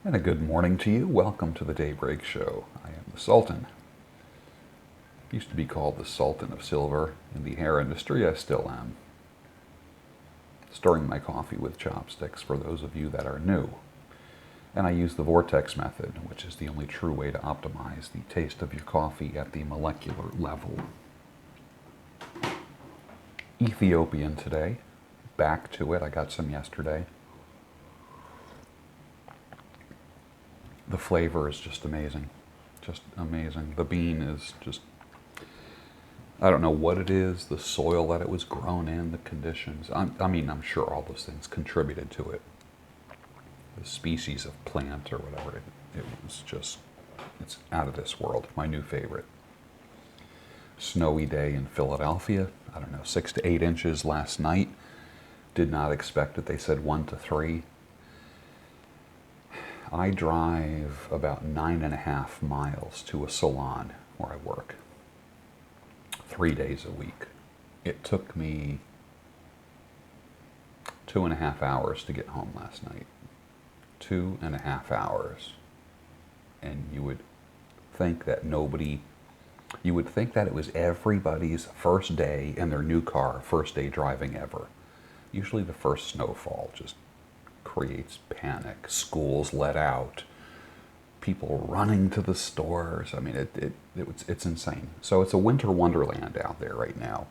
And a good morning to you. Welcome to the Daybreak Show. I am the Sultan. Used to be called the Sultan of Silver in the hair industry. I still am. Stirring my coffee with chopsticks for those of you that are new. And I use the vortex method, which is the only true way to optimize the taste of your coffee at the molecular level. Ethiopian today. Back to it. I got some yesterday. The flavor is just amazing. Just amazing. The bean is just, I don't know what it is, the soil that it was grown in, the conditions. I'm sure all those things contributed to it. The species of plant or whatever, it was just, it's out of this world. My new favorite. Snowy day in Philadelphia. I don't know, 6 to 8 inches last night. Did not expect it. They said 1 to 3. I drive about 9.5 miles to a salon where I work 3 days a week. It took me 2.5 hours to get home last night. 2.5 hours. And you would think that it was everybody's first day in their new car, first day driving ever. Usually the first snowfall just creates panic. Schools let out. People running to the stores. I mean, it's insane. So it's a winter wonderland out there right now.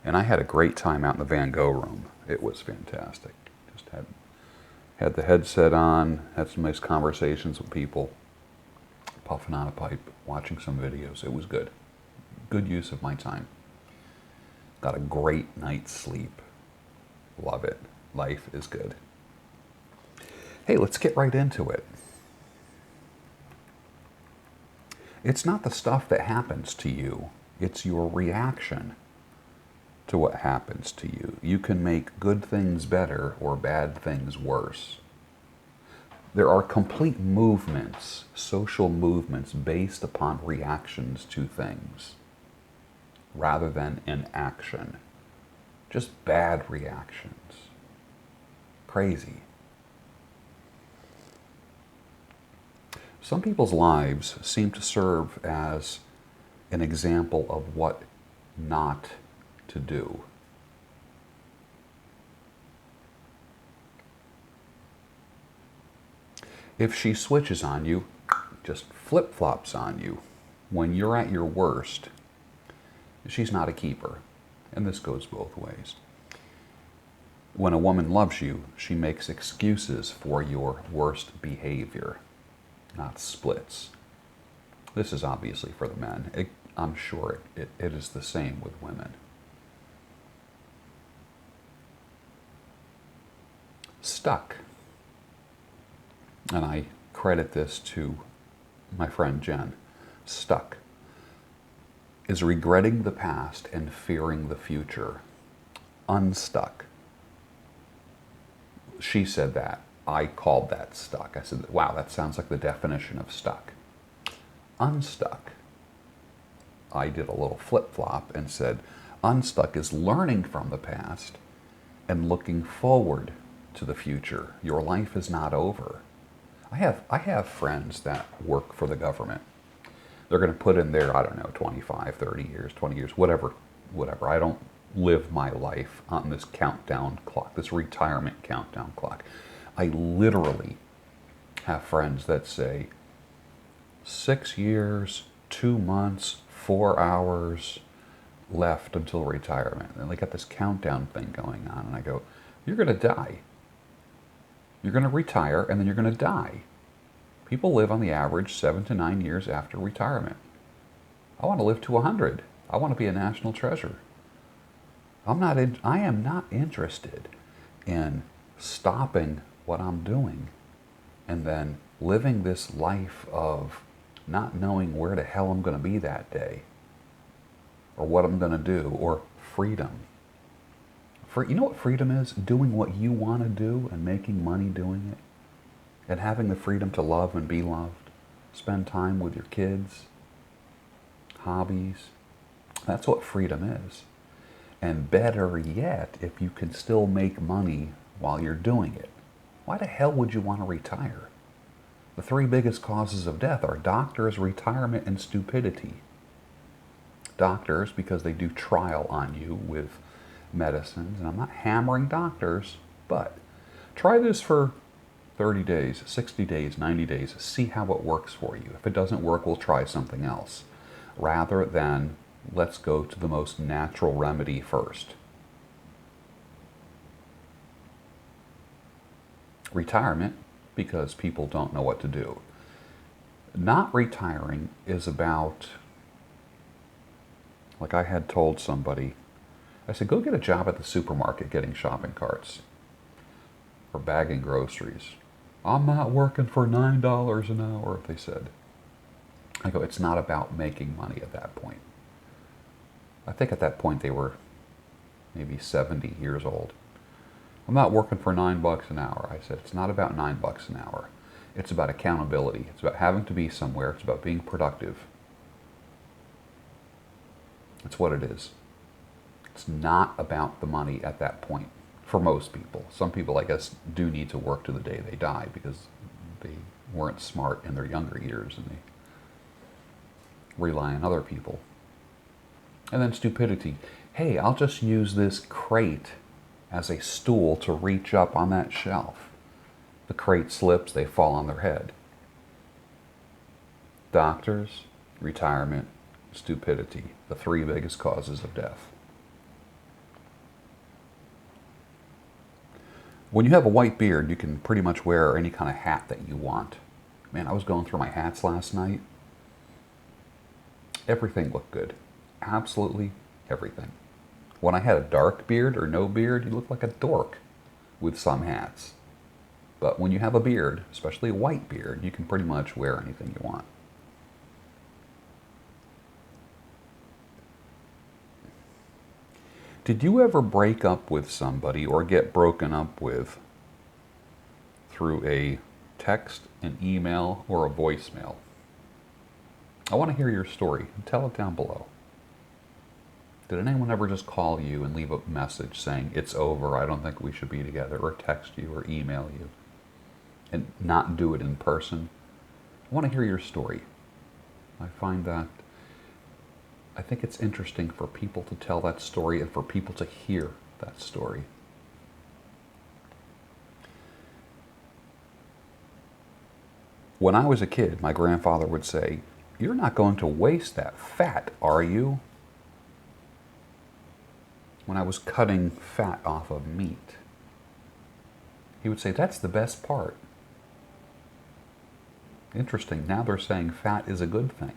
And I had a great time out in the Van Gogh room. It was fantastic. Just had the headset on, had some nice conversations with people, puffing on a pipe, watching some videos. It was good. Good use of my time. Got a great night's sleep. Love it. Life is good. Hey, let's get right into it. It's not the stuff that happens to you. It's your reaction to what happens to you. You can make good things better or bad things worse. There are complete movements, social movements, based upon reactions to things rather than an action. Just bad reactions. Crazy. Some people's lives seem to serve as an example of what not to do. If she switches on you, just flip-flops on you, when you're at your worst, she's not a keeper. And this goes both ways. When a woman loves you, she makes excuses for your worst behavior, not splits. This is obviously for the men. I'm sure it is the same with women. Stuck. And I credit this to my friend Jen. Stuck is regretting the past and fearing the future. Unstuck. She said that. I called that stuck. I said, wow, that sounds like the definition of stuck. Unstuck. I did a little flip-flop and said, unstuck is learning from the past and looking forward to the future. Your life is not over. I have friends that work for the government. They're going to put in there, I don't know, 25, 30 years, 20 years, whatever. I don't live my life on this countdown clock, this retirement countdown clock. I literally have friends that say 6 years, 2 months, 4 hours left until retirement. And they got this countdown thing going on. And I go, you're going to die. You're going to retire and then you're going to die. People live on the average 7 to 9 years after retirement. I want to live to 100. I want to be a national treasure. I am not interested in stopping what I'm doing and then living this life of not knowing where the hell I'm going to be that day or what I'm going to do, or freedom. You know what freedom is? Doing what you want to do and making money doing it, and having the freedom to love and be loved, spend time with your kids, hobbies. That's what freedom is. And better yet, if you can still make money while you're doing it. Why the hell would you want to retire? The three biggest causes of death are doctors, retirement, and stupidity. Doctors, because they do trial on you with medicines, and I'm not hammering doctors, but try this for 30 days, 60 days, 90 days, see how it works for you. If it doesn't work, we'll try something else, rather than let's go to the most natural remedy first. Retirement, because people don't know what to do. Not retiring is about, like I had told somebody, I said, go get a job at the supermarket getting shopping carts or bagging groceries. I'm not working for $9 an hour, they said. I go, it's not about making money at that point. I think at that point they were maybe 70 years old. I'm not working for $9 an hour. I said, it's not about $9 an hour. It's about accountability. It's about having to be somewhere. It's about being productive. It's what it is. It's not about the money at that point for most people. Some people, I guess, do need to work to the day they die because they weren't smart in their younger years and they rely on other people. And then stupidity. Hey, I'll just use this crate as a stool to reach up on that shelf. The crate slips, they fall on their head. Doctors, retirement, stupidity, the three biggest causes of death. When you have a white beard, you can pretty much wear any kind of hat that you want. Man, I was going through my hats last night. Everything looked good. Absolutely everything. When I had a dark beard or no beard, you look like a dork with some hats. But when you have a beard, especially a white beard, you can pretty much wear anything you want. Did you ever break up with somebody or get broken up with through a text, an email, or a voicemail? I want to hear your story. Tell it down below. Did anyone ever just call you and leave a message saying, it's over, I don't think we should be together, or text you or email you, and not do it in person? I want to hear your story. I think it's interesting for people to tell that story and for people to hear that story. When I was a kid, my grandfather would say, you're not going to waste that fat, are you? When I was cutting fat off of meat, he would say, that's the best part. Interesting, now they're saying fat is a good thing.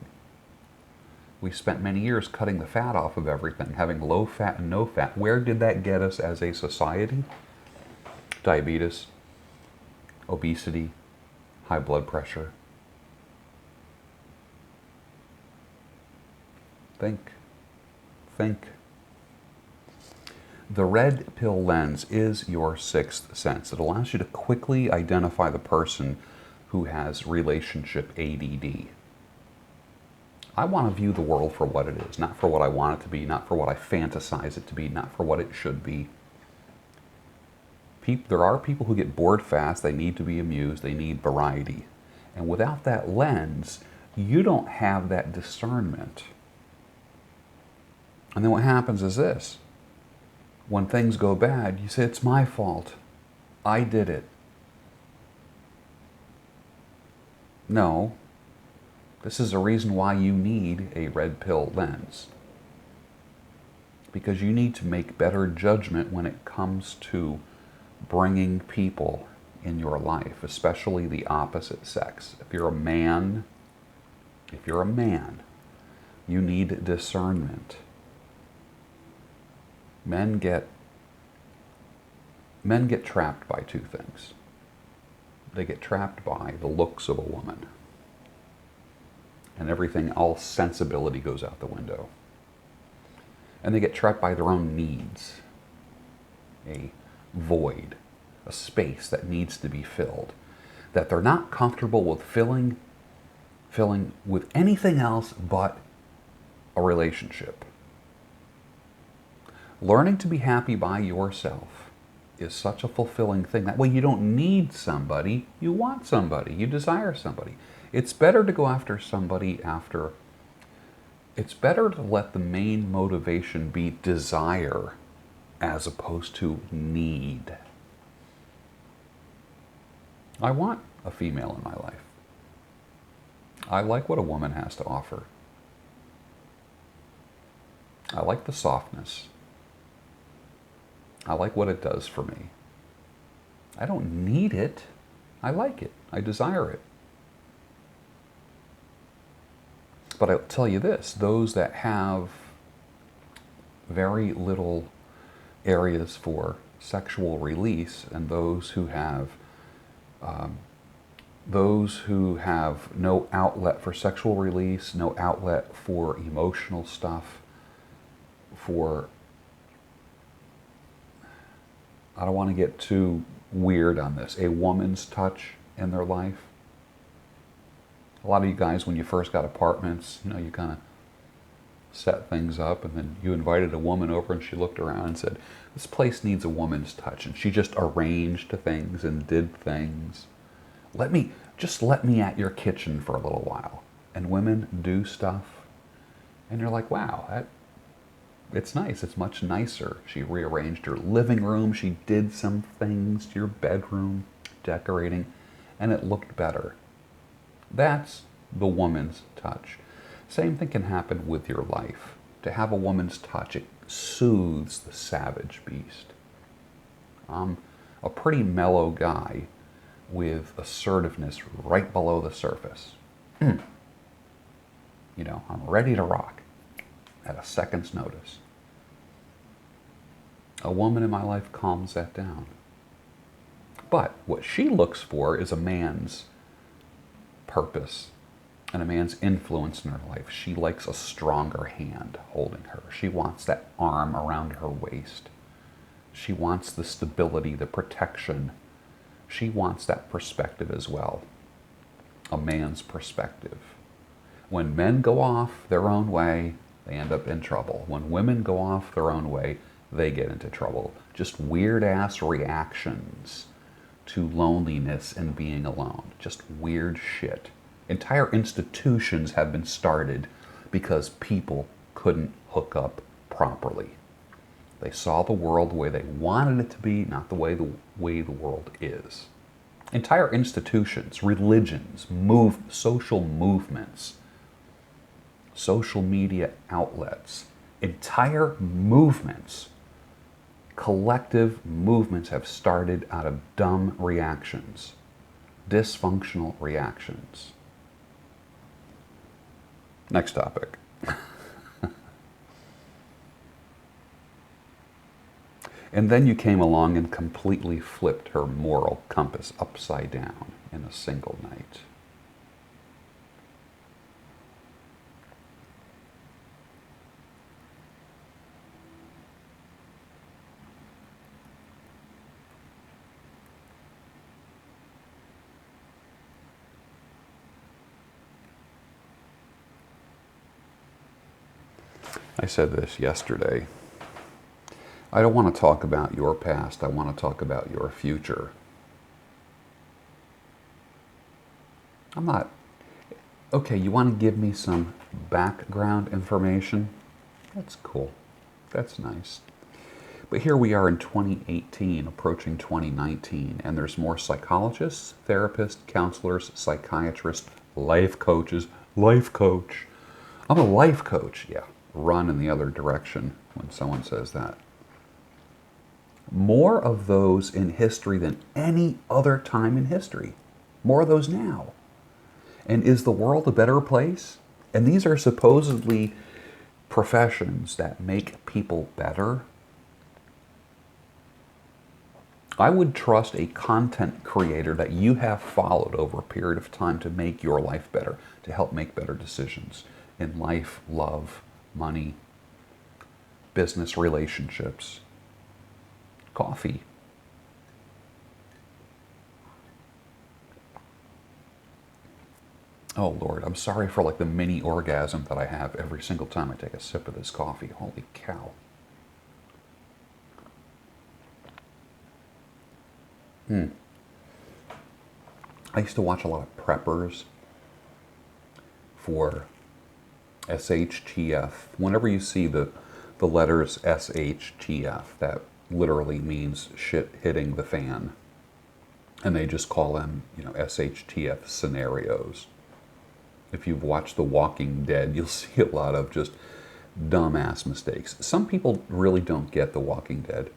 We spent many years cutting the fat off of everything, having low fat and no fat. Where did that get us as a society? Diabetes, obesity, high blood pressure. Think. The red pill lens is your sixth sense. It allows you to quickly identify the person who has relationship ADD. I want to view the world for what it is, not for what I want it to be, not for what I fantasize it to be, not for what it should be. There are people who get bored fast, they need to be amused, they need variety. And without that lens, you don't have that discernment. And then what happens is this. When things go bad, you say, it's my fault. I did it. No. This is a reason why you need a red pill lens. Because you need to make better judgment when it comes to bringing people in your life, especially the opposite sex. If you're a man, you need discernment. Men get trapped by two things. They get trapped by the looks of a woman. And everything, all sensibility goes out the window. And they get trapped by their own needs. A void, a space that needs to be filled, that they're not comfortable with filling with anything else but a relationship. Learning to be happy by yourself is such a fulfilling thing. That way you don't need somebody, you want somebody, you desire somebody. It's better to go after somebody after, it's better to let the main motivation be desire as opposed to need. I want a female in my life. I like what a woman has to offer. I like the softness. I like what it does for me. I don't need it. I like it. I desire it. But I'll tell you this, those that have very little areas for sexual release and those who have no outlet for sexual release, no outlet for emotional stuff, for, I don't want to get too weird on this, a woman's touch in their life. A lot of you guys, when you first got apartments, you know, you kind of set things up, and then you invited a woman over and she looked around and said, this place needs a woman's touch. And she just arranged things and did things. Just let me at your kitchen for a little while. And women do stuff. And you're like, wow, it's nice. It's much nicer. She rearranged your living room. She did some things to your bedroom, decorating, and it looked better. That's the woman's touch. Same thing can happen with your life. To have a woman's touch, it soothes the savage beast. I'm a pretty mellow guy with assertiveness right below the surface. You know, I'm ready to rock at a second's notice. A woman in my life calms that down. But what she looks for is a man's purpose and a man's influence in her life. She likes a stronger hand holding her. She wants that arm around her waist. She wants the stability, the protection. She wants that perspective as well. A man's perspective. When men go off their own way, they end up in trouble. When women go off their own way, they get into trouble. Just weird-ass reactions to loneliness and being alone. Just weird shit. Entire institutions have been started because people couldn't hook up properly. They saw the world the way they wanted it to be, not the way the world is. Entire institutions, religions, social movements, social media outlets, entire movements, collective movements have started out of dumb reactions, dysfunctional reactions. Next topic. And then you came along and completely flipped her moral compass upside down in a single night. I said this yesterday. I don't want to talk about your past. I want to talk about your future. I'm not... Okay, you want to give me some background information? That's cool. That's nice. But here we are in 2018, approaching 2019, and there's more psychologists, therapists, counselors, psychiatrists, life coaches. Life coach. I'm a life coach. Yeah, run in the other direction when someone says that. More of those in history than any other time in history. More of those now. And is the world a better place? And these are supposedly professions that make people better. I would trust a content creator that you have followed over a period of time to make your life better, to help make better decisions in life, love, money, business relationships. Coffee. Oh Lord, I'm sorry for like the mini orgasm that I have every single time I take a sip of this coffee. Holy cow. I used to watch a lot of preppers for SHTF. Whenever you see the letters SHTF, that literally means shit hitting the fan. And they just call them, SHTF scenarios. If you've watched The Walking Dead, you'll see a lot of just dumbass mistakes. Some people really don't get The Walking Dead.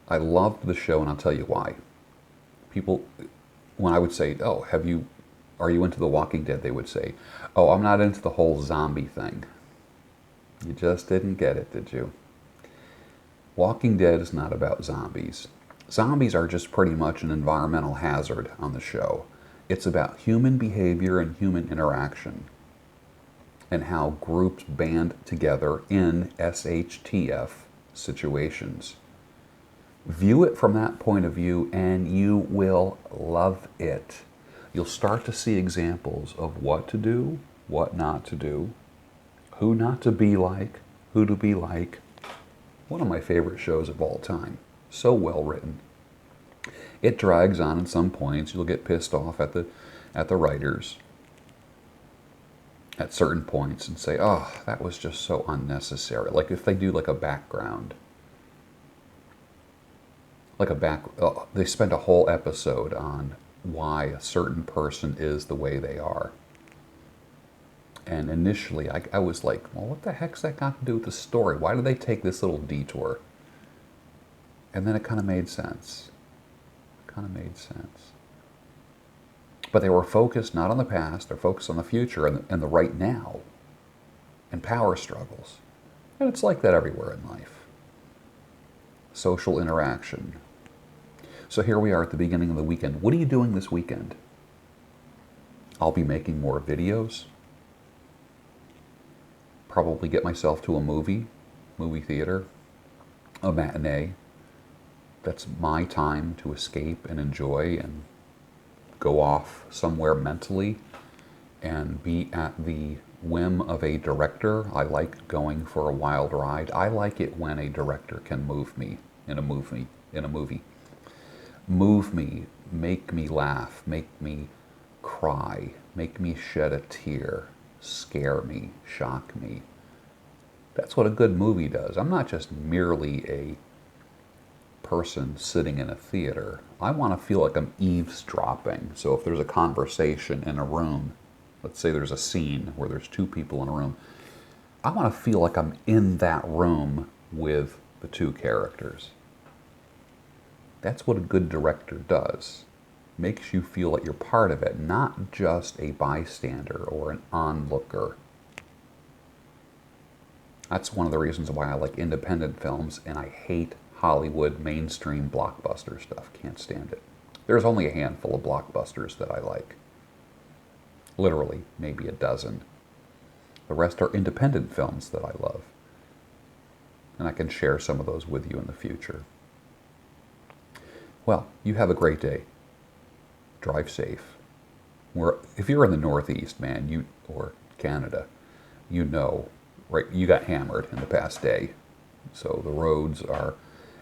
I loved the show, and I'll tell you why. People, when I would say, "Oh, are you into The Walking Dead?" they would say, "Oh, I'm not into the whole zombie thing." You just didn't get it, did you? Walking Dead is not about zombies. Zombies are just pretty much an environmental hazard on the show. It's about human behavior and human interaction, and how groups band together in SHTF situations. View it from that point of view and you will love it. You'll start to see examples of what to do, what not to do, who not to be like, who to be like. One of my favorite shows of all time. So well written. It drags on at some points. You'll get pissed off at the writers at certain points and say, "Oh, that was just so unnecessary." Like if they do like a background. They spend a whole episode on why a certain person is the way they are. And initially, I was like, well, what the heck's that got to do with the story? Why did they take this little detour? And then it kind of made sense. But they were focused not on the past, they're focused on the future and the right now. And power struggles. And it's like that everywhere in life. Social interaction. So here we are at the beginning of the weekend. What are you doing this weekend? I'll be making more videos. Probably get myself to a movie theater, a matinee. That's my time to escape and enjoy and go off somewhere mentally and be at the whim of a director. I like going for a wild ride. I like it when a director can move me in a movie. Move me, make me laugh, make me cry, make me shed a tear, scare me, shock me. That's what a good movie does. I'm not just merely a person sitting in a theater. I want to feel like I'm eavesdropping. So if there's a conversation in a room, let's say there's a scene where there's two people in a room, I want to feel like I'm in that room with the two characters. That's what a good director does. Makes you feel like you're part of it, not just a bystander or an onlooker. That's one of the reasons why I like independent films and I hate Hollywood mainstream blockbuster stuff. Can't stand it. There's only a handful of blockbusters that I like. Literally, maybe a dozen. The rest are independent films that I love. And I can share some of those with you in the future. Well, you have a great day. Drive safe. If you're in the Northeast, man, or Canada, right? You got hammered in the past day. So the roads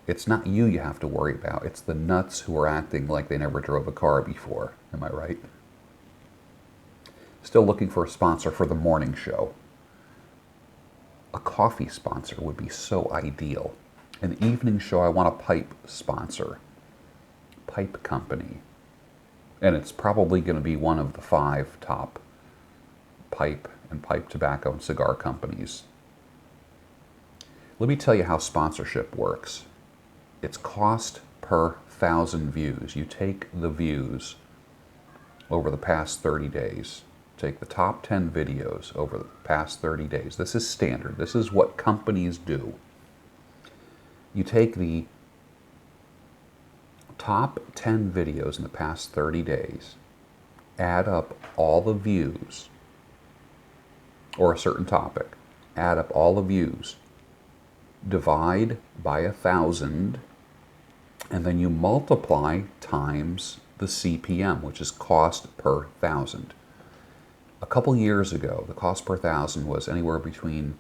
it's not you have to worry about. It's the nuts who are acting like they never drove a car before. Am I right? Still looking for a sponsor for the morning show. A coffee sponsor would be so ideal. An evening show, I want a pipe sponsor. Pipe company. And it's probably going to be one of the 5 top pipe and pipe tobacco and cigar companies. Let me tell you how sponsorship works. It's cost per 1,000 views. You take the views over the past 30 days. Take the top 10 videos over the past 30 days. This is standard. This is what companies do. You take the top 10 videos in the past 30 days, add up all the views, or a certain topic, add up all the views, divide by 1,000, and then you multiply times the CPM, which is cost per 1,000. A couple years ago, the cost per 1,000 was anywhere between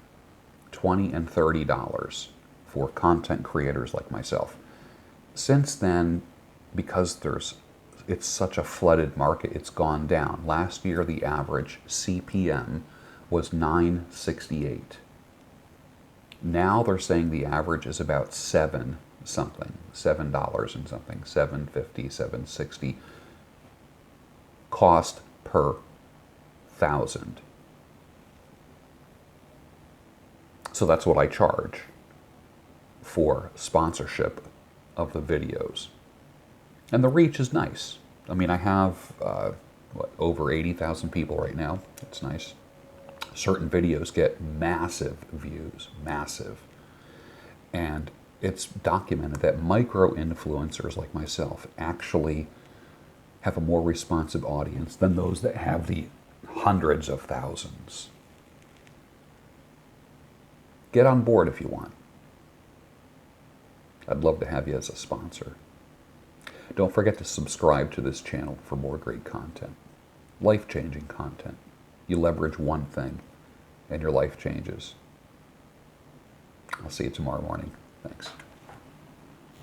$20 and $30 for content creators like myself. Since then, because it's such a flooded market, it's gone down. Last year, the average CPM was $9.68. Now they're saying the average is about $7 something, $7 and something, $7.50, $7.60 cost per 1,000. So that's what I charge for sponsorship of the videos. And the reach is nice. I mean, I have, over 80,000 people right now. It's nice. Certain videos get massive views, massive. And it's documented that micro-influencers like myself actually have a more responsive audience than those that have the hundreds of thousands. Get on board if you want. I'd love to have you as a sponsor. Don't forget to subscribe to this channel for more great content. Life-changing content. You leverage one thing and your life changes. I'll see you tomorrow morning. Thanks.